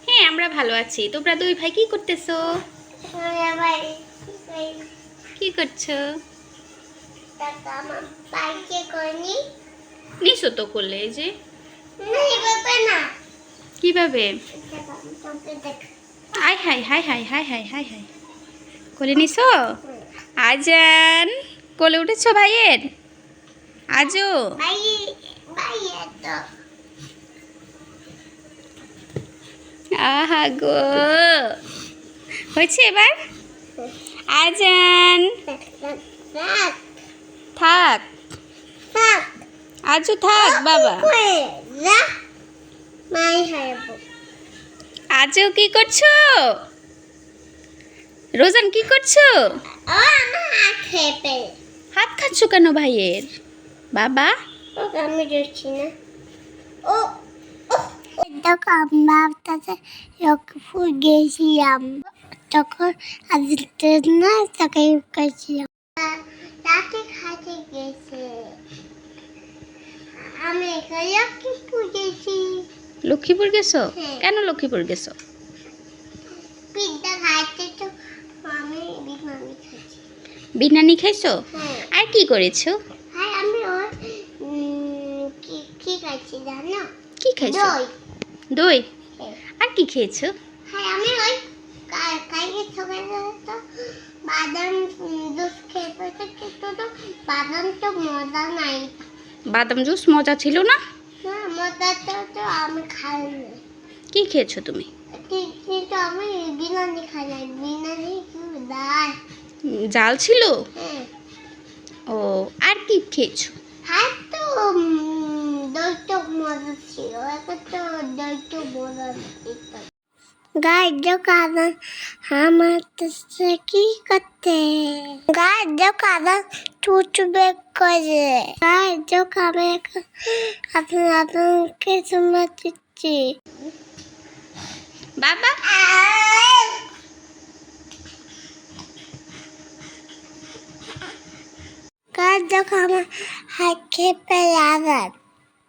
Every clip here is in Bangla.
হ্যাঁ, আমরা ভালো আছি। তোমরা দুই ভাই কি করতেছো? কি করছো? নিশো তো করলে, এই যে কিভাবে? High high high high high high high high কোলে নিছো? আজান কোলে উঠেছো ভাইয়ের? আজও আহা গো, হয়েছে এবার? আজান থাক, আজও থাক বাবা। আজও কি করছো? রোজান কি করছো? হাত খাচ্ছ কেন ভাইয়ের? বাবা আমি দেখছি না। দেখো আমরা লক্ষ্মীপুর গেছিলাম, তখন আদিত্য না তাকে গেছিলাম, তাকে খাইতে গেছে। আমি লক্ষ্মীপুর গেছি। লক্ষ্মীপুর গেছো? হ্যাঁ। কেন লক্ষ্মীপুর গেছো? পিঠা খাইতে তো আমি বিরিয়ানি খাইছি। বিরিয়ানি খাইছো? হ্যাঁ। আর কি করেছো? হ্যাঁ, আমি ওই কি খাইছি জানো? কি খাইছো? দই। দই? হ্যাঁ। আর কি খেয়েছো? হ্যাঁ, আমি ওই কালকে সকালে তো বাদাম জুস খেতে কিন্তু তো বাদাম তো মজা নাই। বাদাম জুস মজা ছিল না? না, মজাটা তো আমি খাইনি। কি খেয়েছো তুমি? কিন্তু আমি বিরিয়ানি খাই নাই। বিরিয়ানি দাই। জাল ছিল? হ্যাঁ। ও, আর কি খেয়েছো? হ্যাঁ, তো দই তো মজা ছিল। এখন তো দই তো মজা নেই। गाइस जो कारण हम की करते गाइस जो कारण टूट बैक करे गाइस जो कारण अपने अपन के समझती বাবা गाइस जो कारण हाथ पे आवा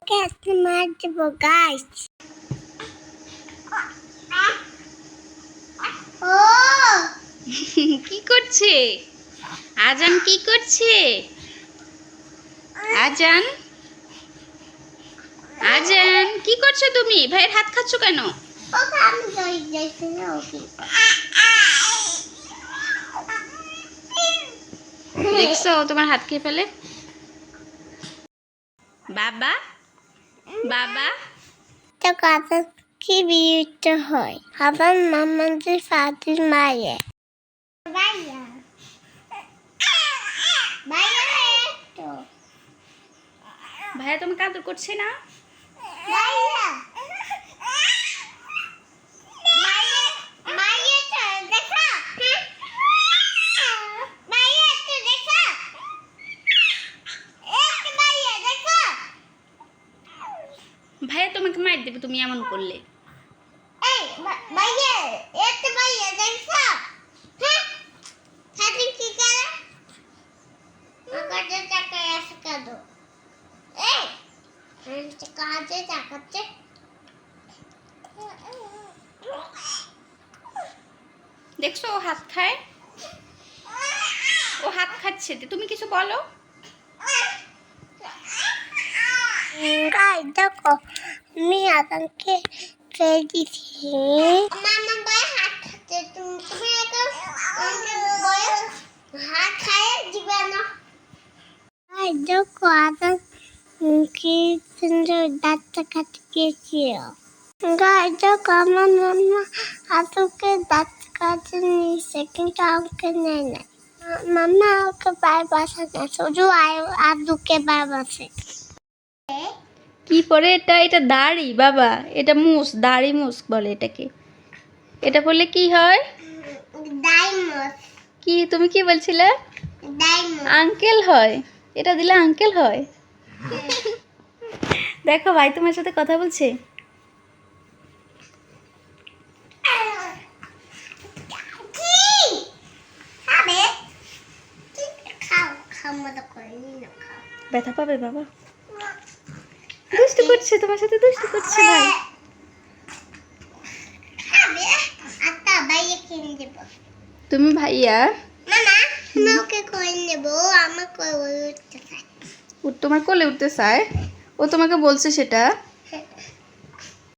कैसे मार दो गाइस ও কি করছে? আজান কি করছে? আজান আজান কি করছো তুমি? ভাইয়ের হাত খাচ্ছ কেন? ওকে আমি যাই যাইছি না ওকে দেখছো তোমার হাত খেয়ে ফেলে? বাবা বাবা তো কথা কি বিয়েতে হয় আমার মামাদের ফাতির মায়ে ভাইয়া ভাইয়া তো ভাইয়া তোমাকে আদর করছে না? ভাইয়া ভাইয়া ভাইয়া তো দেখা ভাইয়া তো দেখা এক ভাইয়া দেখা ভাইয়া তোমাকে মার দেবে তুমি এমন করলে। এই ভাইয়া এক ভাইয়া দেখা হ্যাঁ হাতি কি করে আমাকে টাকা এসে কাদো এই কাজে টাকাতে দেখছো ও হাত খায়, ও হাত খাচ্ছে। তুমি কিছু বলো। গাইস দেখো আমি আপনাকে ফেলে দিচ্ছি মামা বয় হাত খাচ্ছে তুমি এখন বয় হাত খায় দিবে না গাইস দেখো আপনার কি সুন্দর দাঁত কাটতে গেছিল গাইস দেখো আমার মামা আপনাকে দাঁত কাটতে নিয়েছে কিন্তু আমাকে নেয় না মামা ওকে বার বাসা না শুধু আদুকে বার বাসে কি পরে এটা? এটা দাড়ি বাবা, এটা মুস, দাড়ি মুস বলে এটাকে। এটা বললে কি হয়? ডাইমস কি তুমি কি বলছিলে? ডাইমস আঙ্কেল হয়। এটা দিলে আঙ্কেল হয়। দেখো ভাই তোমার সাথে কথা বলছে। ব্যথা পাবে বাবা। দুষ্টু দুষ্টু করছে, তোমার সাথে দুষ্টু করছে ভাই। খাবে আটা বাইরে কিনে দেব। তুমি ভাইয়া? মামা আমি ওকে কোলে নেব, আমার কোলে উঠতে চায়। ও তোমার কোলে উঠতে চায়? ও তোমাকে বলছে সেটা?